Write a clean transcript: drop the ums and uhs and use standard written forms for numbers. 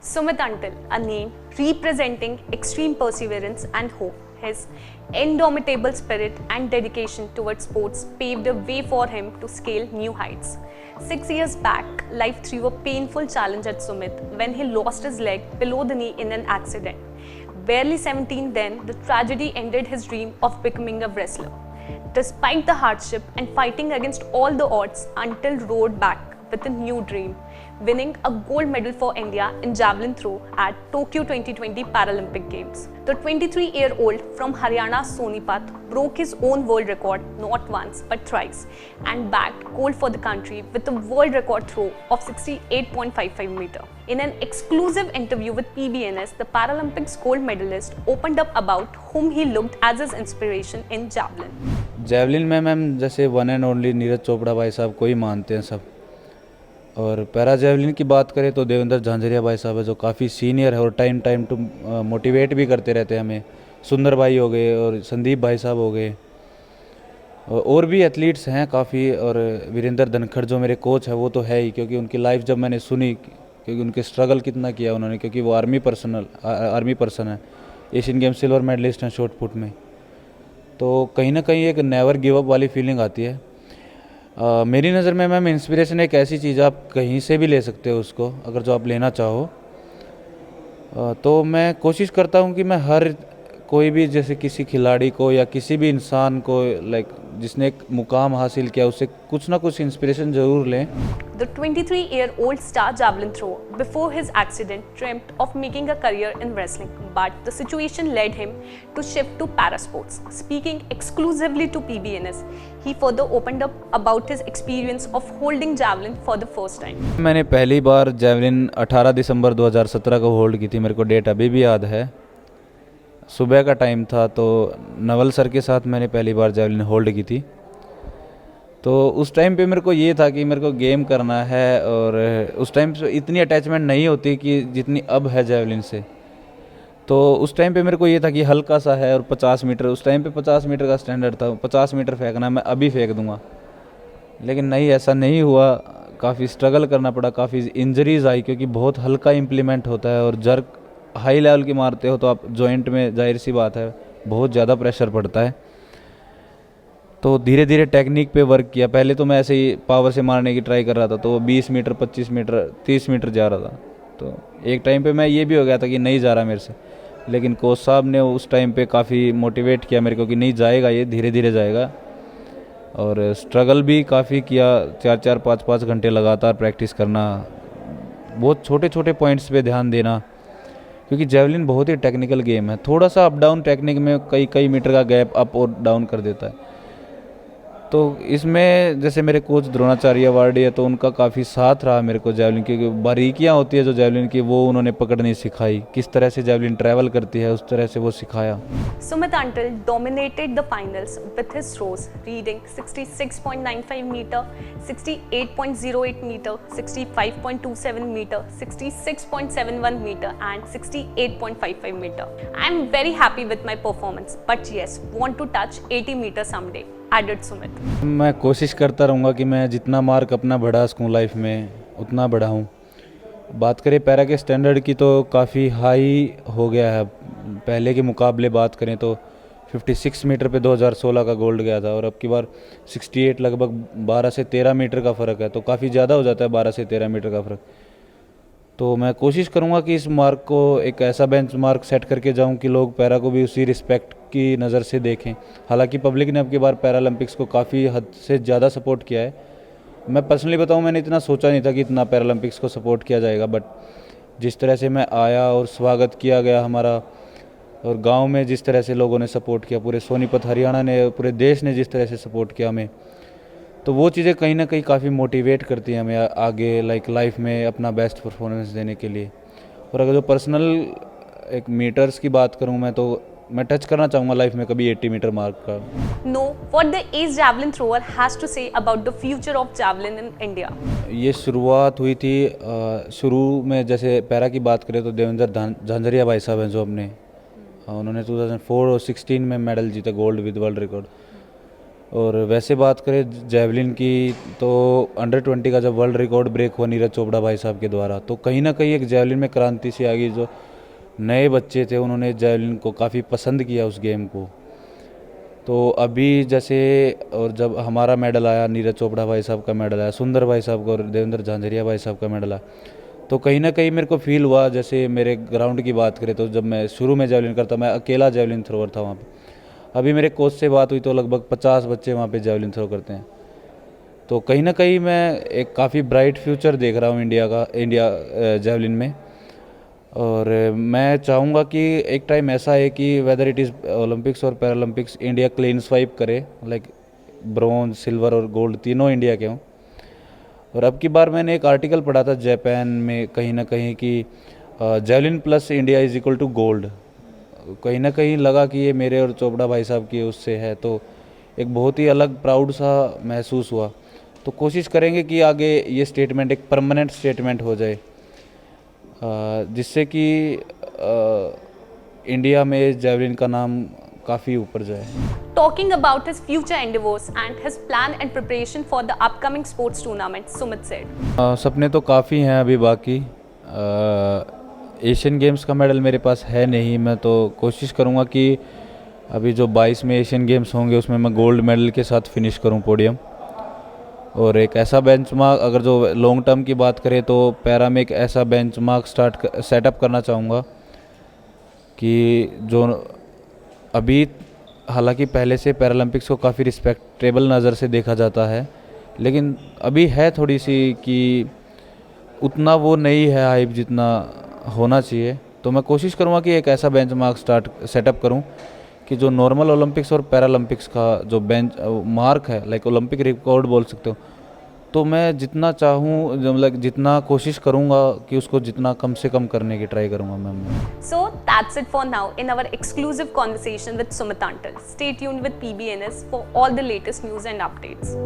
Sumit Until, a name representing extreme perseverance and hope. His indomitable spirit and dedication towards sports paved a way for him to scale new heights. 6 years back, life threw a painful challenge at Sumit when he lost his leg below the knee in an accident. Barely 17 then, the tragedy ended his dream of becoming a wrestler. Despite the hardship and fighting against all the odds, Until roared back with a new dream, winning a gold medal for India in javelin throw at Tokyo 2020 Paralympic Games. The 23-year-old from Haryana Sonipat broke his own world record not once but thrice and bagged gold for the country with a world record throw of 68.55 meter. In an exclusive interview with PBNS, the Paralympics gold medalist opened up about whom he looked as his inspiration in javelin. Javelin में ma'am जैसे one and only Neeraj Chopra भाई साहब को ही मानते हैं सब। और para javelin की बात करें तो देवेंद्र झांझरिया भाई साहब है जो काफ़ी सीनियर है और टाइम टू मोटिवेट भी करते रहते हैं हमें। सुंदर भाई हो गए और संदीप भाई साहब हो गए और भी एथलीट्स हैं काफ़ी। और वीरेंद्र धनखड़ जो मेरे कोच है वो तो है ही, क्योंकि उनकी लाइफ जब मैंने सुनी, क्योंकि उनके स्ट्रगल कितना किया उन्होंने, क्योंकि वो आर्मी पर्सन है, एशियन गेम सिल्वर मेडलिस्ट हैं शॉर्ट पुट में। तो कहीं ना कहीं एक नेवर गिव अप वाली फीलिंग आती है। मेरी नज़र में मैम इंस्पिरेशन एक ऐसी चीज़ आप कहीं से भी ले सकते हो उसको, अगर जो आप लेना चाहो। तो मैं कोशिश करता हूँ कि मैं हर कोई भी जैसे किसी खिलाड़ी को या किसी भी इंसान को जिसने एक मुकाम हासिल किया उससे कुछ ना कुछ इंस्पिरेशन ज़रूर लें। The 23-year-old star javelin thrower, before his accident, dreamt of making a career in wrestling, but the situation led him to shift to parasports. Speaking exclusively to PBNS, he further opened up about his experience of holding javelin for the first time. मैंने पहली बार javelin 18 दिसंबर 2017 को hold की थी, मेरे को date अभी भी याद है। सुबह का टाइम था, तो नवल सर के साथ मैंने पहली बार जैवलिन होल्ड की थी। तो उस टाइम पे मेरे को ये था कि मेरे को गेम करना है, और उस टाइम पे इतनी अटैचमेंट नहीं होती कि जितनी अब है जैवलिन से। तो उस टाइम पे मेरे को ये था कि हल्का सा है और 50 मीटर, उस टाइम पे 50 मीटर का स्टैंडर्ड था, 50 मीटर फेंकना मैं अभी फेंक दूंगा। लेकिन नहीं, ऐसा नहीं हुआ। काफ़ी स्ट्रगल करना पड़ा, काफ़ी इंजरीज आई, क्योंकि बहुत हल्का इम्प्लीमेंट होता है और जर्क हाई लेवल की मारते हो तो आप जॉइंट में जाहिर सी बात है बहुत ज़्यादा प्रेशर पड़ता है। तो धीरे धीरे टेक्निक पे वर्क किया। पहले तो मैं ऐसे ही पावर से मारने की ट्राई कर रहा था, तो 20 मीटर 25 मीटर 30 मीटर जा रहा था। तो एक टाइम पे मैं ये भी हो गया था कि नहीं जा रहा मेरे से, लेकिन कोच साहब ने उस टाइम पे काफ़ी मोटिवेट किया मेरे को कि नहीं जाएगा, ये धीरे धीरे जाएगा। और स्ट्रगल भी काफ़ी किया, 4-4 5-5 घंटे लगातार प्रैक्टिस करना, बहुत छोटे छोटे पॉइंट्स पे ध्यान देना, क्योंकि जेवलिन बहुत ही टेक्निकल गेम है। थोड़ा सा अप डाउन टेक्निक में कई मीटर का गैप अप और डाउन कर देता है। तो इसमें जैसे मेरे कोच द्रोणाचार्य अवार्डी है, तो उनका काफ़ी साथ रहा मेरे को जेवलिन की। बारीकियाँ होती है जो जेवलिन की, वो उन्होंने पकड़नी सिखाई, किस तरह से जेवलिन ट्रैवल करती है उस तरह से वो सिखाया। Sumit Until dominated the finals with his throws, reading 66.95 meter, 68.08 meter, 65.27 meter, 66.71 meter and 68.55 meter. I am very happy with my performance, but yes, want to touch 80 meter someday, added Sumit. मैं कोशिश करता रहूँगा कि मैं जितना mark अपना बढ़ा सकूँ लाइफ में उतना बढ़ाऊँ। बात करें पैरा के स्टैंडर्ड की तो काफ़ी हाई हो गया है पहले के मुकाबले। बात करें तो 56 मीटर पे 2016 का गोल्ड गया था, और अब की बार 68, लगभग 12 से 13 मीटर का फ़र्क है। तो काफ़ी ज़्यादा हो जाता है 12 से 13 मीटर का फ़र्क। तो मैं कोशिश करूँगा कि इस मार्क को एक ऐसा बेंच मार्क सेट करके जाऊँ कि लोग पैरा को भी उसी रिस्पेक्ट की नज़र से देखें। हालांकि पब्लिक ने अब की बार पैरालंपिक्स को काफ़ी हद से ज़्यादा सपोर्ट किया है। मैं पर्सनली बताऊँ, मैंने इतना सोचा नहीं था कि इतना पैरालंपिक्स को सपोर्ट किया जाएगा, बट जिस तरह से मैं आया और स्वागत किया गया हमारा, और गांव में जिस तरह से लोगों ने सपोर्ट किया, पूरे सोनीपत हरियाणा ने, पूरे देश ने जिस तरह से सपोर्ट किया हमें, तो वो चीज़ें कहीं ना कहीं काफ़ी मोटिवेट करती हैं हमें आगे लाइफ में अपना बेस्ट परफॉर्मेंस देने के लिए। और अगर जो पर्सनल एक मीटर्स की बात करूँ मैं टच करना चाहूँगा लाइफ में कभी 80 मीटर मार्क का। Know what the ace javelin thrower has to say about the future of javelin in India. ये शुरुआत हुई थी शुरू में, जैसे पैरा की बात करें तो देवेंद्र झांझरिया भाई साहब हैं जो उन्होंने 2004 और 16 में मेडल जीता, गोल्ड विद वर्ल्ड रिकॉर्ड। और वैसे बात करें जैवलिन की तो अंडर 20 का जब वर्ल्ड रिकॉर्ड ब्रेक हुआ नीरज चोपड़ा भाई साहब के द्वारा, तो कहीं ना कहीं एक जैवलिन में क्रांति सी आ गई। जो नए बच्चे थे उन्होंने जैवलिन को काफ़ी पसंद किया उस गेम को। तो अभी जैसे और जब हमारा मेडल आया, नीरज चोपड़ा भाई साहब का मेडल आया, सुंदर भाई साहब का और देवेंद्र झांझरिया भाई साहब का मेडल आया, तो कहीं ना कहीं मेरे को फील हुआ, जैसे मेरे ग्राउंड की बात करें तो जब मैं शुरू में जैवलिन करता मैं अकेला जैवलिन थ्रोअर था वहाँ पे। अभी मेरे कोच से बात हुई तो लगभग 50 बच्चे वहाँ पे जैवलिन थ्रो करते हैं। तो कहीं ना कहीं मैं एक काफ़ी ब्राइट फ्यूचर देख रहा हूँ इंडिया जैवलिन में। और मैं चाहूँगा कि एक टाइम ऐसा है कि वेदर इट इज़ ओलंपिक्स और पैरालंपिक्स, इंडिया क्लीन स्वाइप करे, लाइक ब्रॉन्ज, सिल्वर और गोल्ड तीनों इंडिया के हों। और अब की बार मैंने एक आर्टिकल पढ़ा था जापान में कहीं ना कहीं कि javelin plus India is equal to gold. कहीं ना कहीं लगा कि ये मेरे और चोपड़ा भाई साहब की उससे है, तो एक बहुत ही अलग प्राउड सा महसूस हुआ। तो कोशिश करेंगे कि आगे ये स्टेटमेंट एक परमानेंट स्टेटमेंट हो जाए, जिससे कि इंडिया में जैवलिन का नाम काफ़ी ऊपर जाए। Talking about his future endeavors and his plan and preparation for the upcoming sports tournament, Sumit said. सपने तो काफ़ी हैं अभी बाकी। एशियन गेम्स का मेडल मेरे पास है नहीं, मैं तो कोशिश करूँगा कि अभी जो 22 में एशियन गेम्स होंगे उसमें मैं गोल्ड मेडल के साथ फिनिश करूँ पोडियम। और एक ऐसा बेंचमार्क, अगर जो लॉन्ग टर्म की बात करें तो पैरा में एक ऐसा बेंचमार्क सेटअप करना चाहूँगा कि जो अभी, हालांकि पहले से पैरालंपिक्स को काफ़ी रिस्पेक्टेबल नज़र से देखा जाता है, लेकिन अभी है थोड़ी सी कि उतना वो नहीं है हाइप जितना होना चाहिए। तो मैं कोशिश करूँगा कि एक ऐसा बेंचमार्क सेटअप करूँ कि जो नॉर्मल ओलंपिक्स और पैरालंपिक्स का जो बेंच मार्क है, लाइक ओलंपिक रिकॉर्ड बोल सकते हो, तो मैं जितना चाहूँ मतलब जितना कोशिश करूँगा कि उसको जितना कम से कम करने की ट्राई करूँगा मैं। So that's it for now in our exclusive conversation with Sumit Antal. Stay tuned with PBNS for all the latest news and updates.